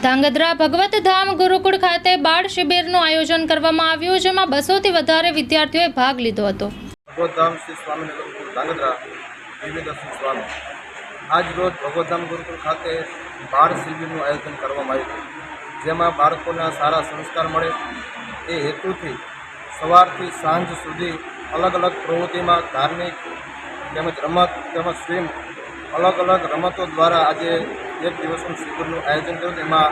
ધાંગધ્રા ભગવત ધામ ગુરુકુળ ખાતે બાળ શિબિરનું આયોજન કરવામાં આવ્યું, જેમાં 200 થી વધારે વિદ્યાર્થીઓએ ભાગ લીધો હતો। ભગવત ધામ શ્રી સ્વામીનગર ગુરુકુળ ધાંગધ્રા દિવ્યદર્શન સ્વામી આજ રોજ ભગવત ધામ ગુરુકુળ ખાતે બાળ શિબિરનું આયોજન કરવામાં આવ્યું, જેમાં બાળકોના સારા સંસ્કાર મળે એ હેતુથી સવારથી સાંજ સુધી અલગ અલગ પ્રવૃત્તિમાં ધાર્મિક તેમજ રમત તેમજ સ્વિમ અલગ અલગ રમતો દ્વારા આજે એક દિવસનું શિબિરનું આયોજન કર્યું। તેમાં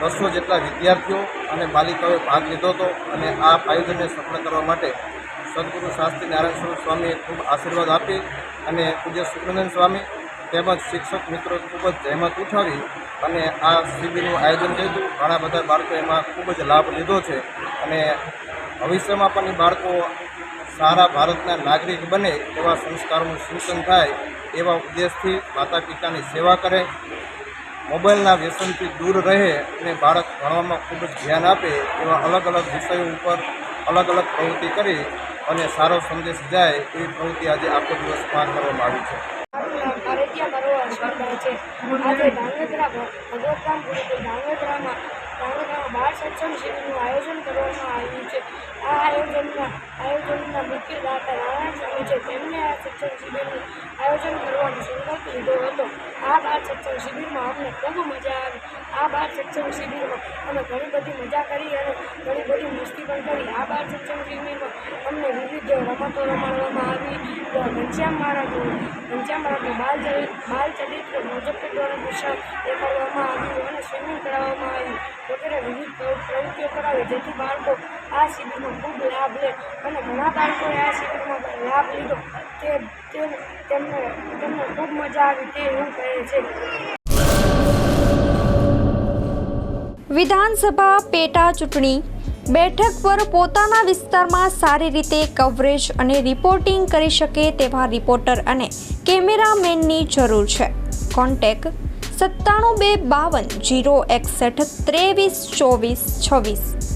200 જેટલા વિદ્યાર્થીઓ અને બાલિકાઓએ ભાગ લીધો હતો અને આ આયોજનને સફળ કરવા માટે સદગુરુ શાસ્ત્રી નારાયણ સ્વરૂપ સ્વામીએ ખૂબ આશીર્વાદ આપી અને પૂજ્ય સુખનંદન સ્વામી તેમજ શિક્ષક મિત્રો ખૂબ જ જહેમત ઉઠાવી અને આ શિબિરનું આયોજન કર્યું। ઘણા બધા બાળકો એમાં ખૂબ જ લાભ લીધો છે અને ભવિષ્યમાં પણ એ બાળકો સારા ભારતના નાગરિક બને એવા સંસ્કારોનું સિંચન થાય એવા ઉદ્દેશથી માતા પિતાની સેવા કરે, મોબાઈલના વ્યસનથી દૂર રહે અને બાળક ભણવામાં ખૂબ જ ધ્યાન આપે એવા અલગ અલગ વિષયો ઉપર અલગ અલગ પ્રવૃત્તિ કરી અને સારો સંદેશ જાય એવી પ્રવૃત્તિ આજે આખો દિવસ પાર કરવામાં આવી છે। આજે ધાંગધ્રા ભગવત ધામ ગુરુકુળ ધાંગધ્રામાં બાળ સત્સંગ શિબિરનું આયોજન કરવામાં આવ્યું છે। આ આયોજનના મુખ્ય દાતા નારાયણ સ્વામી છે, તેમને આ સત્સંગ શિબિરનું આયોજન કરવાનો સંકલ્પ લીધો હતો। આ બાળ સત્સંગ શિબિરમાં અમને ખૂબ મજા આવી। આ બાળ સત્સંગ શિબિરમાં અમે ઘણી બધી મજા કરી અને ઘણી બધી મસ્તી પણ કરી। આ બાળ સત્સંગ શિબિરમાં અમને વિવિધ રમતો રમાડવામાં આવી। ઘનશ્યામ મહારાજનું બાલ ચરિત્ર પ્રોજેક્ટ દ્વારા દર્શન દેખાડવામાં આવ્યું અને સ્વિમિંગ કરાવવામાં આવ્યું વગેરે વિવિધ પ્રવૃત્તિઓ કરાવી, જેથી બાળકો આ શિબિરમાં ખૂબ લાભ લે અને ઘણા બાળકોએ આ શિબિરમાં લાભ લીધો તેમને ખૂબ મજા આવી તે એવું કહે છે। વિધાનસભા પેટા ચૂંટણી બેઠક પર પોતાના વિસ્તારમાં સારી રીતે કવરેજ અને રિપોર્ટિંગ કરી શકે તેવા રિપોર્ટર અને કેમેરામેનની જરૂર છે। કોન્ટેક્ટ 97 252 061 23 24 26।